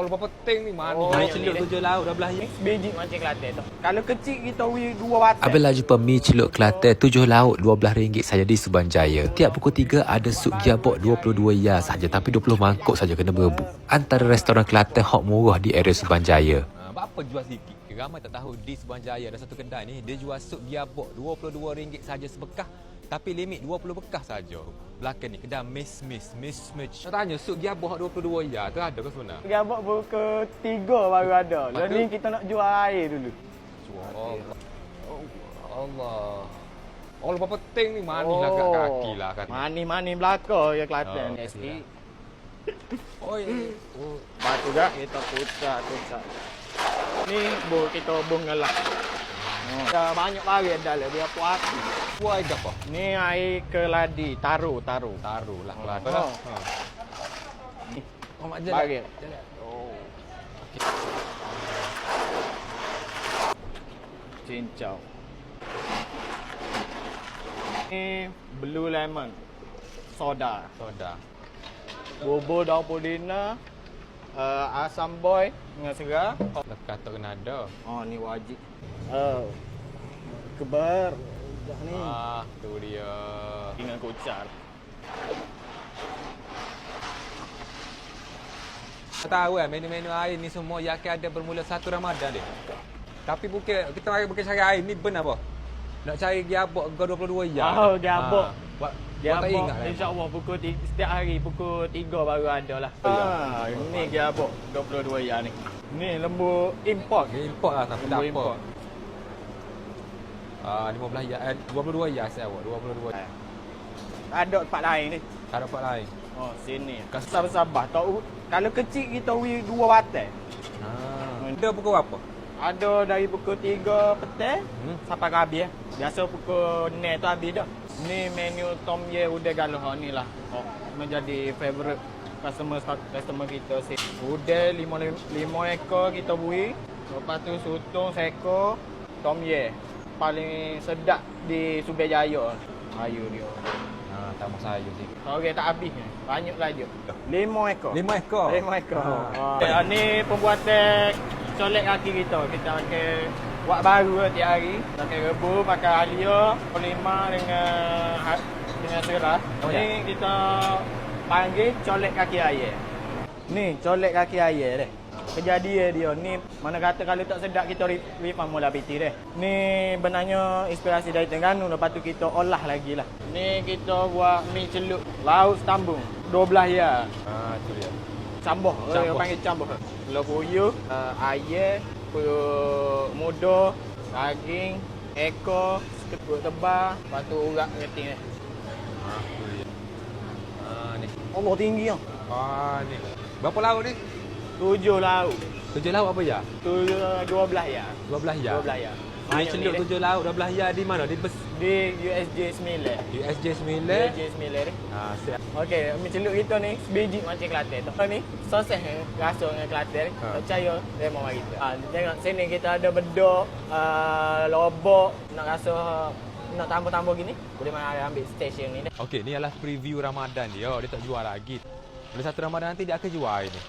Kalau berapa penting ni mana? Oh, Banyak celup celup 7 laut dah belah ni. Sebiji macam Kelantan tu. Kalau kecil kita we 2 batal. Abang jumpa mi celup Kelantan 7 laut RM12 saja di Subanjaya. Tiap pukul 3 ada sup giabok 22 ya saja tapi 20 mangkuk saja kena berebut. Antara restoran Kelantan hok murah di area Subanjaya. Apa jual sikit? Ramai tak tahu di Subanjaya ada satu kedai ni dia jual sup giabok RM22 saja sebekah. Tapi limit 20 bekas saja. Belakang ni kedai Miss. Nak tanya sup giabok 22 ya tu ada ke sebenar? Giabok pukul 3 baru ada. Lepas ni kita nak jual air dulu. Allah. Allah berapa penting ni manis lah kat kaki lah kata. Manis belakang ya Kelantan. Oh ya. Batu dah kita pucat. Ni kita ngelak. Dah banyak lagi dalam dia puas. Kuai apa? Ni air keladi, taruh Taruh lah keladi lah. Ni. Oh mak je. Bagi. Oh. Cincau. Ni blue lemon. Soda. Bubur daun pudina. Asam boy dengan segar. Lekas tak kena ada. Oh ni wajib. Kebar. Dah ni. Tu dia. Dengan kucar. Tahu kan menu-menu air ni semua yakin ada bermula 1 Ramadan dia. Tapi bukan cari air ni benar apa? Nak cari giabok ke 22 ya. Oh, giabok. Giabok tak ingat lah. InsyaAllah setiap hari pukul 3 baru ada lah. Ini giabok 22 ya ni. Ni lembu import. Import lah tapi tak apa. Import. 15 ya 22 ya saya awak 22. Ada tempat lain ni. Tak ada tempat lain. Oh, sini. Sabar-sabar. Kalau kecil kita we 2 batal. Ada pukul apa? Ada dari pukul 3 petang sampai ke habis. Biasa pukul 6 tu habis dah. Ni menu Tom Ye udang galuh ni lah. Menjadi favorite customer kita sih. Udang 5 ekor kita bui. Lepas tu sotong seekor Tom Ye. Paling sedap di Subanjaya. Ayu dia. Tambah sayur sikit. Okey tak habis. Banyak lagi. 5 ekor. 5 ekor. 5 ekor. Ni pembuatan colek kaki kita. Kita pakai buat baru tiap hari. Pakai rebus, pakai halia, lima dengan serah. Ni kita panggil colek kaki ayam. Ni colek kaki ayam deh. Kejadian dia ni mana kata kalau tak sedap kita refund mula piti deh. Ni benarnya inspirasi dari Terengganu, lepas tu kita olah lagi lah. Ni kita buat mi celup laut Setambung 12 ya. Tu dia. Cambuh. Orang panggil cambuh. Gula puyuh, ayam, puyuh muda, daging, ekor, sekeput tebal, lepas tu urat keting ni. Tu dia. Ni. Allah tinggi ah. Ni. Berapa laut ni? 7 laut. 7 laut apa ya? 12 ya. 12 ya. 12 ya. Ni celup 7 laut 12 ya di mana? Di USJ 9. USJ 9. USJ 9 ni. Siap. Okey, mi celup kita ni sebiji macam Kelantan tu. Ni soseh rasa dengan Kelantan ni. Percaya dia mau mari kita. Tengok sini kita ada bedok, lobok, nak rasa nak tambah-tambah gini, boleh mana ambil stesen ni. Okey, ni adalah preview Ramadan dia. Dia tak jual lagi. Bila 1 Ramadan nanti dia akan jual ini.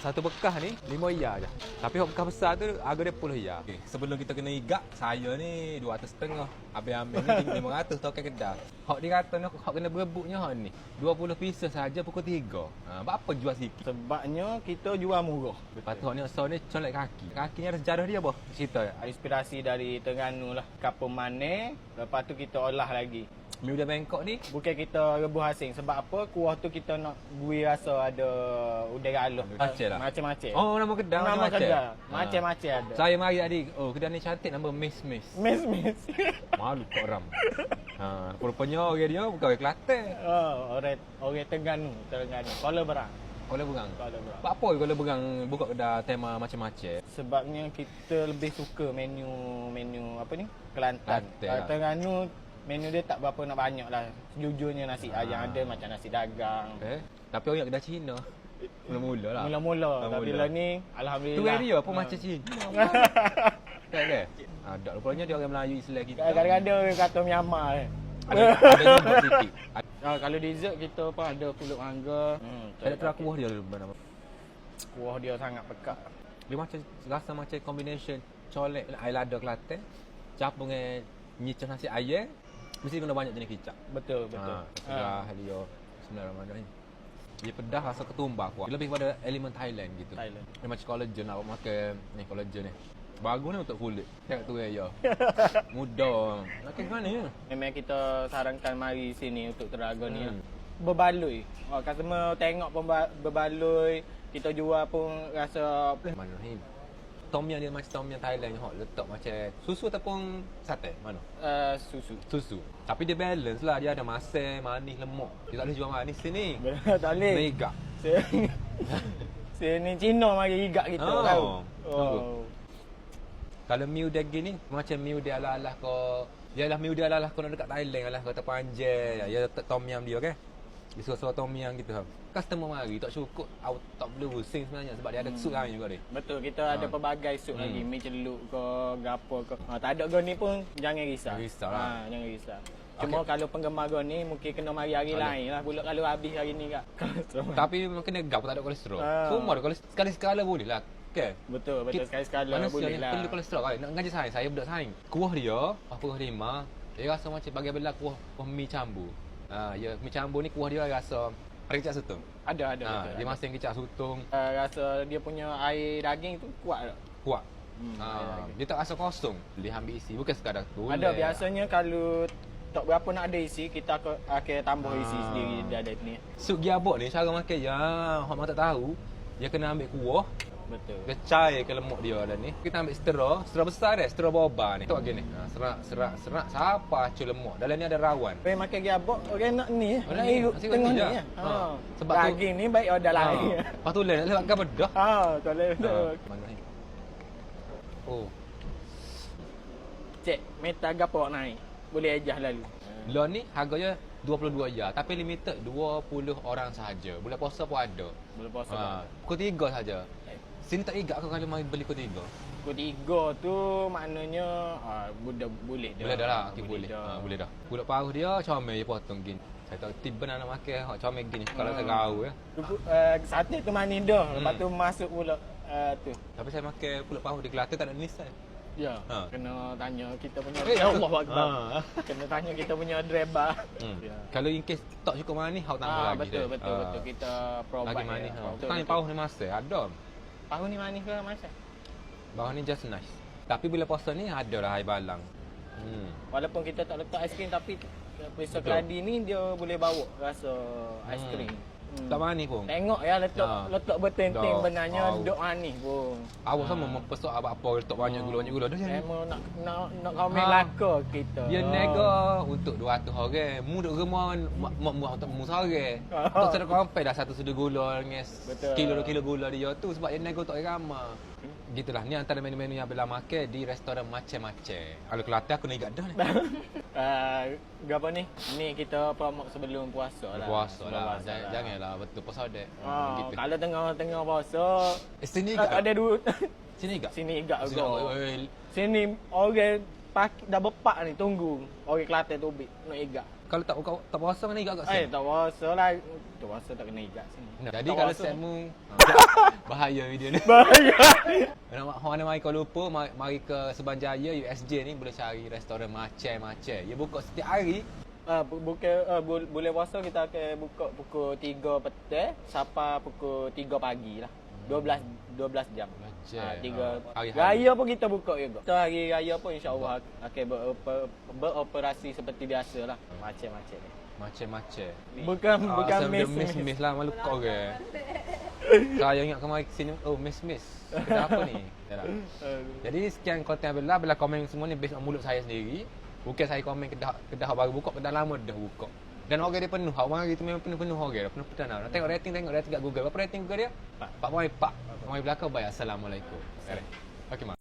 Satu bekah ni 5 ya je. Tapi hok bekah besar tu harga dia 10 ya. Okay. Sebelum kita kena igak, saya ni 200.5. Habis ambil ni 500 token kedai. Hok dia kata ni hok kena berebutnya hok ni. 20 pieces saja pukul 3. Apa jual sikit? Sebabnya kita jual murah. Lepas tu hok ni asal ni colek kaki. Kaki ni ada sejarah dia apa? Cerita. Inspirasi dari Terengganu lah. Kapur manis, lepas tu kita olah lagi. Mi udang Bangkok ni bukan kita rebus asing. Sebab apa? Kuah tu kita nak bui rasa ada udang galuh. Macam-macam. Oh, nama kedai nama kedai. Macam-macam ada. Saya mari tadi. Oh, kedai ni cantik nama Miss. Miss. Malu kok ram. Rupanya orang dia bukan orang Kelantan. Orang Terengganu. Kuala Berang. Kuala Berang. Apa Kuala Berang buka kedai tema macam-macam? Sebabnya kita lebih suka menu apa ni? Kelantan. Terengganu menu dia tak berapa nak banyak lah. Sejujurnya nasi ayam ada macam nasi dagang. Tapi orang kedai Cina. Mula-mula lah. Mula-mula. Tapi lah ni alhamdulillah. Tu dia apa macam Cina. Tak ada. Ada rupanya dia orang Melayu Islam kita. Kadang-kadang orang kata Myanmar. Ada juga sikit. Kalau dessert kita apa ada pulut mangga. Ada terak kuah dia dulu nama. Kuah dia sangat pekat. Dia macam rasa macam combination colek air lada Kelantan campur dengan nyicah nasi ayam, mesti kena banyak jenis kicap. Betul. Setelah dia Bismillahirrahmanirrahim. Dia pedas rasa ketumbar kuah. Dia lebih pada elemen Thailand gitu. Thailand. Dia macam collagen awak makan ni collagen ni. Bagus ni untuk kulit. Tengok tu ya. Mudah. Nak ke mana ya? Memang kita sarankan mari sini untuk Teraga ni. Berbaloi. Customer tengok pun berbaloi. Kita jual pun rasa Bismillahirrahmanirrahim. Tom yum dia macam tom yum Thailand hok letak macam susu ataupun sate mana? susu. Tapi dia balance lah. Dia ada masin, manis, lemak. Dia tak boleh jual manis sini. Tak boleh. Mega. Sini Cina mari igak kita tahu. Kalau miu daging ni macam miu dia ala-ala ko. Dia lah miu dia ala-ala ko dekat Thailand lah kata panjang. Ya tom yum dia okey. Dia suka tom yum gitu ha. Customer mari tak cukup awak tak boleh pusing sebenarnya sebab dia ada sup lain juga dia. Betul, kita ada pelbagai sup lagi, mi celuk ke gapo ke. Tak ada goni pun jangan risau. Jangan risau lah. Jangan risau. Cuma kalau penggemar goni mungkin kena mari hari lain lah. Pula kalau habis hari ni kak. Tapi kena gap tak ada kolesterol. Semua ada kolesterol. Sekali-sekala boleh lah. Okay. Betul sekali-sekala boleh lah. Perlu kolesterol kali. Nak ngaji saya budak saing. Kuah dia, apa kuah lima, dia rasa macam bagi belah kuah mi campur. Ya mi campur ni kuah dia rasa ada kicap sutong. Ada. Dia masing kicap sutong. Rasa dia punya air daging tu kuat tak? Kuat. Dia tak rasa kosong. Dia ambil isi bukan sekadar tu. Ada biasanya kalau tak berapa nak ada isi, kita akan tambah isi sendiri ada ni. Sup giabok ni cara makan ya, hok tak tahu. Dia kena ambil kuah. Betul. Dia cair ke lemak dia dalam ni. Kita ambil straw besar dia, straw boba ni. Tok gini. Serak siapa cu lemak. Dalam ni ada rawan. Orang makan giabok, orang nak ni. Nak hidup tengah ni. Sebab daging ni baik order lain. Lepas tu lain nak lewat kan bedah. Tak boleh. Mana ni? Oh. Cek, meta gapo naik. Boleh ajah lalu. Lon ni harganya 22 ya, tapi limited 20 orang sahaja. Bulan puasa pun ada. Bulan puasa. Pukul 3 saja. Sini tak igak ke kalau mari beli pukul 3? Pukul 3 tu maknanya boleh dah. Boleh dah lah, boleh. Boleh dah. Budak paruh dia comel dia potong gini. Saya tahu tiba nak makan hok comel gini kalau tak gau ya. Sate tu manis dah. Lepas tu masuk pula tu. Tapi saya makan pulut paruh di Kelantan tak ada nisan. Ya. Kena tanya kita punya Allah Akbar. Kena tanya kita punya driver. Kalau in case tak cukup manis hok tambah lagi. Betul. Kita provide lagi manis. Kan paruh ni masih ada. Paruh ni manis ke macam? Paruh ni just nice. Tapi bila puasa ni ada lah air balang. Walaupun kita tak letak aiskrim tapi pisau keladi ni dia boleh bawa rasa aiskrim. Tak manis pun. Tengok ya letak bertenting benarnya dok manis pun. Awak sama mempesok apa-apa letak banyak gula dah jadi. Memang nak komen laka kita. Dia nega untuk 200 orang. Mu duk rumah mak untuk mu seorang. Tak sedar compare dah satu sudu gula dengan kilo 2 kilo gula dia tu sebab dia nega untuk orang ramai. Gitulah ni antara menu-menu yang bila makan di restoran macam-macam. Kalau Kelantan aku nak ingat dah ni. Apa ni? Ni kita promote sebelum puasa lah. Puasa lah. Janganlah betul puasa dek. Gitu. Kalau tengah puasa sini igak. Ada dua. Sini igak. Sini igak go. Sini orang dah bepak ni tunggu. Orang Kelantan tu nak igak. Kalau tak puasa mana igak kat sini? Tak puasa lah. Tak puasa tak kena igak sini. Jadi kalau setmu bahaya video ni. Bahaya. Nak mana mari Kuala Lumpur, mari ke Subanjaya USJ ni boleh cari restoran macam-macam. Dia buka setiap hari. Boleh puasa kita akan buka pukul 3 petang sampai pukul 3 pagi lah. 12 jam. Raya pun kita buka juga. Kita hari raya pun insya-Allah akan beroperasi seperti biasa lah. Macam-macam ni. Macam-macam. Bukan miss lah malu kau ke. Saya ingat kemarin sini miss. Kenapa ni? Jadi sekian konten Bella komen semua ni based on mulut saya sendiri. Bukan saya komen kedah baru buka, kedah lama dah buka. Dan orang dia penuh. Awak mari tu memang penuh orang. Penuh pedan. Nak tengok rating kat Google. Berapa rating Google dia? 4.4. Mari belakang bayar. Assalamualaikum. Okey, mak.